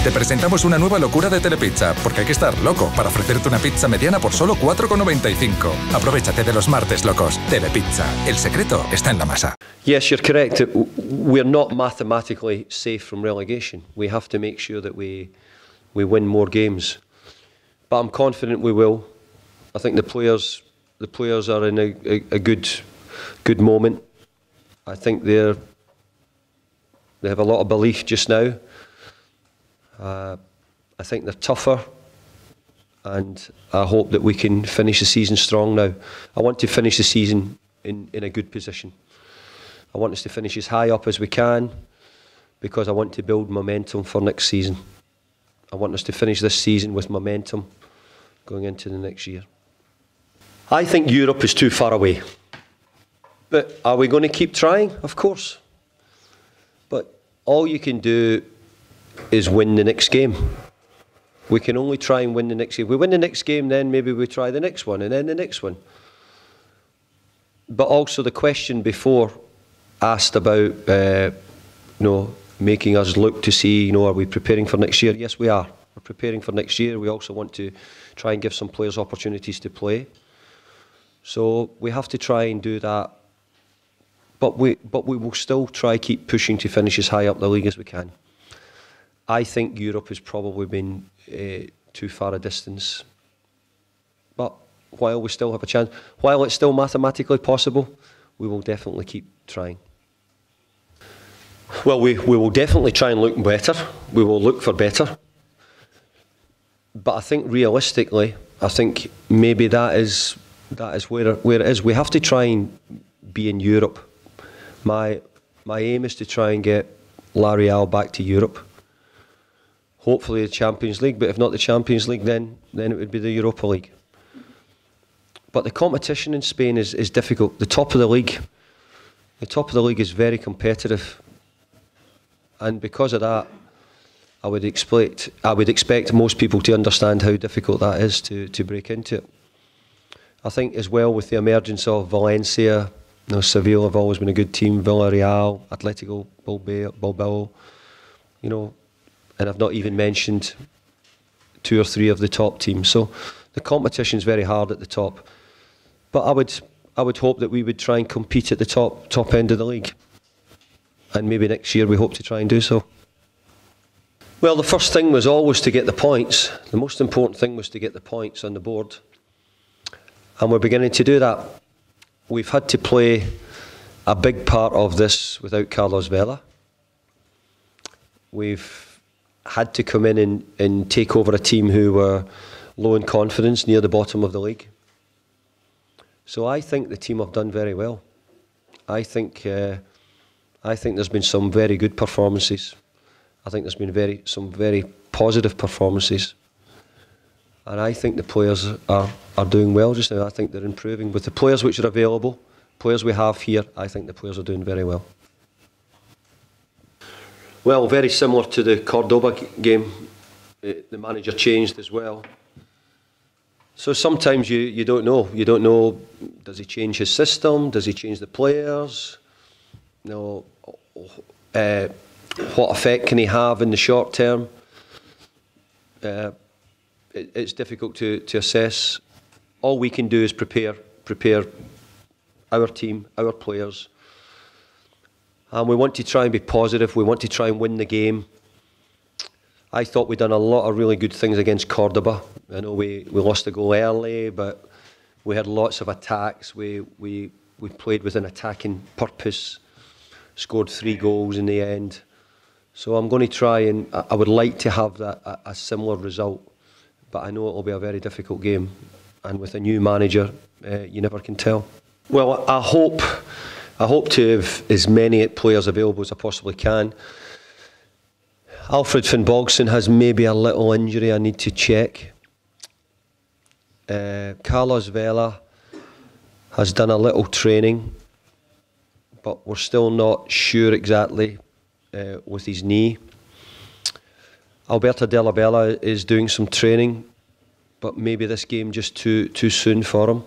Te presentamos una nueva locura de Telepizza, porque hay que estar loco para ofrecerte una pizza mediana por solo 4,95. Aprovechate de los martes locos. Telepizza. El secreto está en la masa. Yes, you're correct. We're not mathematically safe from relegation. We have to make sure that we win more games. But I'm confident we will. I think the players are in a good moment. I think they have a lot of belief just now. I think they're tougher, and I hope that we can finish the season strong now. I want to finish the season in a good position. I want us to finish as high up as we can, because I want to build momentum for next season. I want us to finish this season with momentum going into the next year. I think Europe is too far away. But are we going to keep trying? Of course. But all you can do is win the next game. We can only try and win the next game. If we win the next game, then maybe we try the next one, and then the next one. But also the question before asked about making us look to see, are we preparing for next year? Yes, we are. We're preparing for next year. We also want to try and give some players opportunities to play. So we have to try and do that. But we will still try keep pushing to finish as high up the league as we can. I think Europe has probably been too far a distance. But while we still have a chance, while it's still mathematically possible, we will definitely keep trying. Well, we will definitely try and look better. We will look for better. But I think realistically, I think maybe that is where it is. We have to try and be in Europe. My aim is to try and get La Real back to Europe. Hopefully the Champions League, but if not the Champions League, then it would be the Europa League. But the competition in Spain is difficult. The top of the league is very competitive, and because of that, I would expect most people to understand how difficult that is to break into it. I think as well with the emergence of Valencia, Sevilla have always been a good team, Villarreal, Atletico Bilbao, and I've not even mentioned 2 or 3 of the top teams. So the competition is very hard at the top. But I would hope that we would try and compete at the top end of the league. And maybe next year we hope to try and do so. Well, the first thing was always to get the points. The most important thing was to get the points on the board. And we're beginning to do that. We've had to play a big part of this without Carlos Vela. We've had to come in and take over a team who were low in confidence, near the bottom of the league. So I think the team have done very well. I think there's been some very good performances. I think there's been some very positive performances. And I think the players are doing well just now. I think they're improving. With the players which are available, players we have here, I think the players are doing very well. Well, very similar to the Cordoba game, the manager changed as well. So sometimes you don't know. You don't know, does he change his system? Does he change the players? What effect can he have in the short term? It's difficult to assess. All we can do is prepare our team, our players. And we want to try and be positive. We want to try and win the game. I thought we'd done a lot of really good things against Cordoba. I know we lost a goal early, but we had lots of attacks. We played with an attacking purpose, scored 3 goals in the end. So I'm going to try, and I would like to have a similar result, but I know it will be a very difficult game. And with a new manager, you never can tell. Well, I hope to have as many players available as I possibly can. Alfred Finnbogason has maybe a little injury I need to check. Carlos Vela has done a little training, but we're still not sure exactly with his knee. Alberto Della Bella is doing some training, but maybe this game just too soon for him.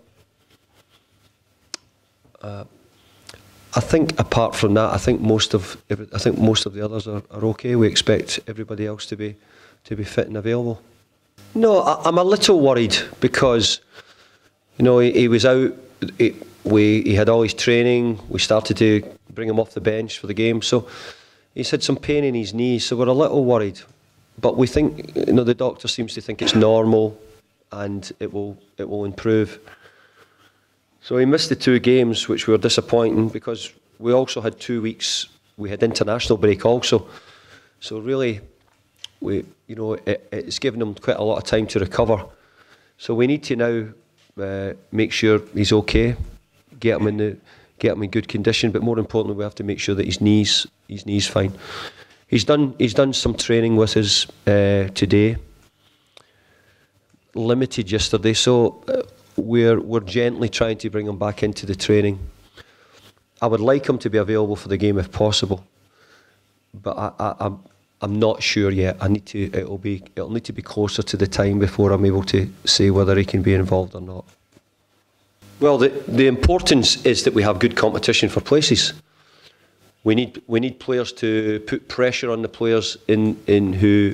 I think apart from that, I think most of the others are okay. We expect everybody else to be fit and available. No, I'm a little worried because, you know, he was out. He had all his training. We started to bring him off the bench for the game, so he's had some pain in his knees. So we're a little worried, but we think, you know, the doctor seems to think it's normal, and it will improve. So he missed the 2 games, which were disappointing because we also had 2 weeks. We had international break also, so really, it's given him quite a lot of time to recover. So we need to now make sure he's okay, get him in good condition. But more importantly, we have to make sure that his knees fine. He's done some training with us today, limited yesterday. So we're gently trying to bring him back into the training. I would like him to be available for the game if possible, but I'm not sure yet. It'll need to be closer to the time before I'm able to say whether he can be involved or not. Well, the importance is that we have good competition for places. We need players to put pressure on the players who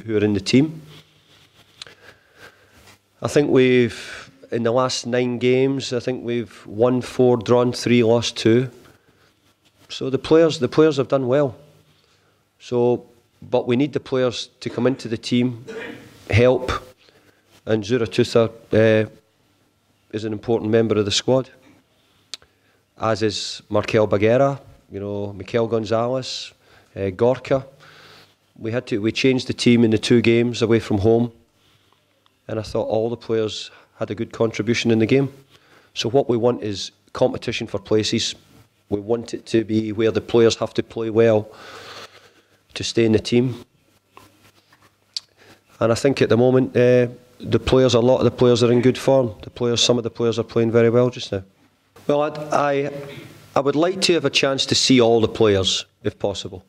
are in the team. I think in the last 9 games, I think we've won 4, drawn 3, lost 2. So the players have done well. But we need the players to come into the team, help, and Zuratutha is an important member of the squad, as is Markel Bagheera, you know, Mikel Gonzalez, Gorka. We changed the team in the 2 games away from home, and I thought all the players had a good contribution in the game. So what we want is competition for places. We want it to be where the players have to play well to stay in the team. And I think at the moment, a lot of the players are in good form. Some of the players are playing very well just now. Well, I would like to have a chance to see all the players, if possible.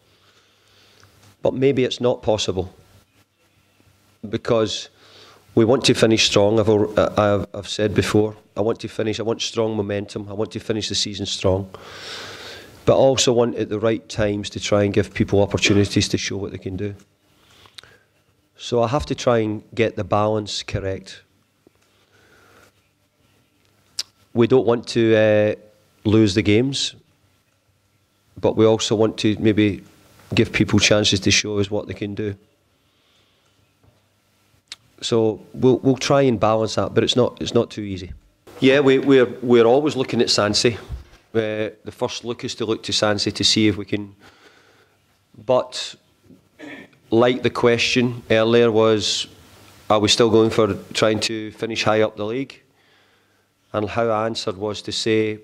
But maybe it's not possible, because we want to finish strong. I've said before, I want strong momentum. I want to finish the season strong. But I also want at the right times to try and give people opportunities to show what they can do. So I have to try and get the balance correct. We don't want to lose the games, but we also want to maybe give people chances to show us what they can do. So we'll try and balance that, but it's not too easy. Yeah, we're always looking at Sansi. The first look is to look to Sansi to see if we can. But like the question earlier was, are we still going for trying to finish high up the league? And how I answered was to say,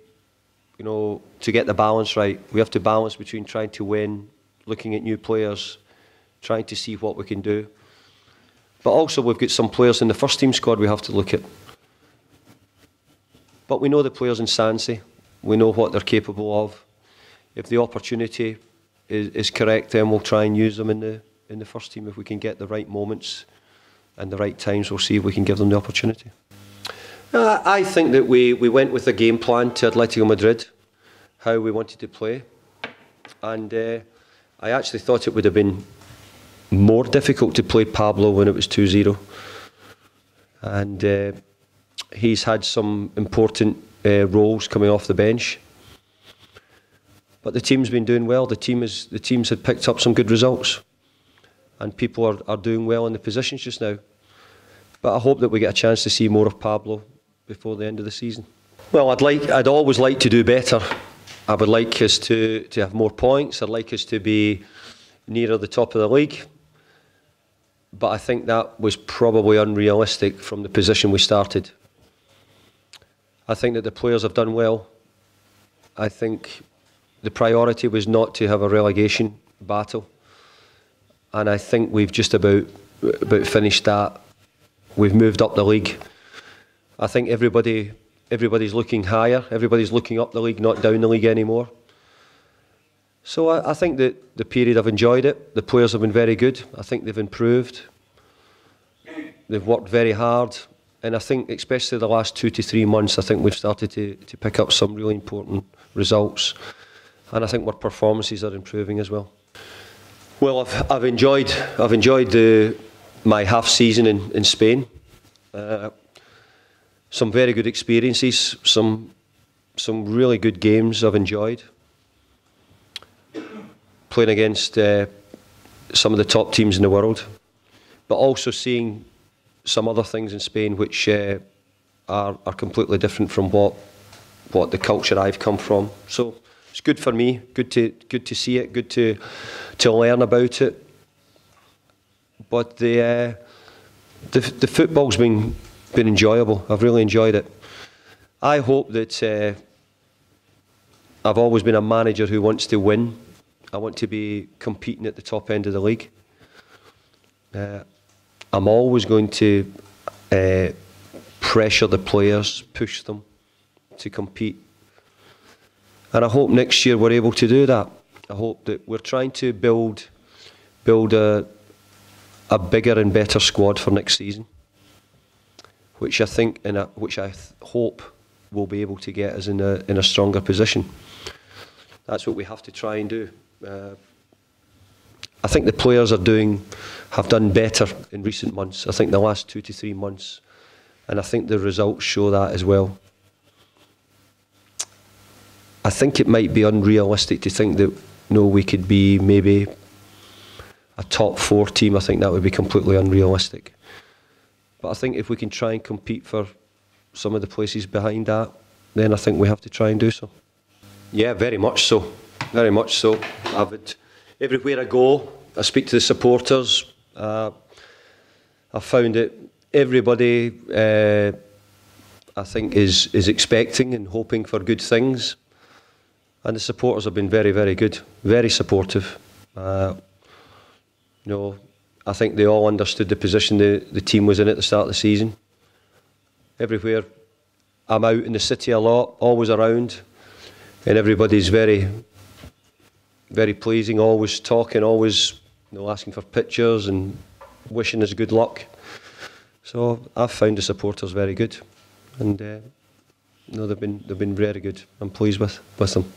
you know, to get the balance right, we have to balance between trying to win, looking at new players, trying to see what we can do. But also we've got some players in the first team squad we have to look at. But we know the players in Sansi. We know what they're capable of. If the opportunity is correct, then we'll try and use them in the first team. If we can get the right moments and the right times, we'll see if we can give them the opportunity. I think that we went with a game plan to Atletico Madrid, how we wanted to play. And I actually thought it would have been more difficult to play Pablo when it was 2-0. And he's had some important roles coming off the bench. But the team's been doing well. The teams had picked up some good results. And people are doing well in the positions just now. But I hope that we get a chance to see more of Pablo before the end of the season. Well, I'd always like to do better. I would like us to have more points. I'd like us to be nearer the top of the league. But I think that was probably unrealistic from the position we started. I think that the players have done well. I think the priority was not to have a relegation battle. And I think we've just about finished that. We've moved up the league. I think everybody's looking higher. Everybody's looking up the league, not down the league anymore. So I think that the period, I've enjoyed it. The players have been very good. I think they've improved. They've worked very hard. And I think, especially the last 2 to 3 months, I think we've started to pick up some really important results. And I think our performances are improving as well. Well, I've enjoyed the my half season in Spain. Some very good experiences, some really good games I've enjoyed. Playing against some of the top teams in the world, but also seeing some other things in Spain which are completely different from what the culture I've come from. So it's good for me, good to see it, good to learn about it. But the football's been enjoyable. I've really enjoyed it. I hope that I've always been a manager who wants to win. I want to be competing at the top end of the league. I'm always going to pressure the players, push them to compete. And I hope next year we're able to do that. I hope that we're trying to build a bigger and better squad for next season, which I think which I hope will be able to get us in a stronger position. That's what we have to try and do. I think the players have done better in recent months. I think the last 2 to 3 months, and I think the results show that as well. I think it might be unrealistic to think that we could be maybe a top 4 team. I think that would be completely unrealistic. But I think if we can try and compete for some of the places behind that, then I think we have to try and do so. Yeah, very much so. Very much so. Everywhere I go, I speak to the supporters. I found that everybody, I think, is expecting and hoping for good things. And the supporters have been very, very good, very supportive. I think they all understood the position the team was in at the start of the season. Everywhere, I'm out in the city a lot, always around, and everybody's very, very pleasing, always talking, always asking for pictures and wishing us good luck. So I've found the supporters very good, and they've been very good. I'm pleased with them.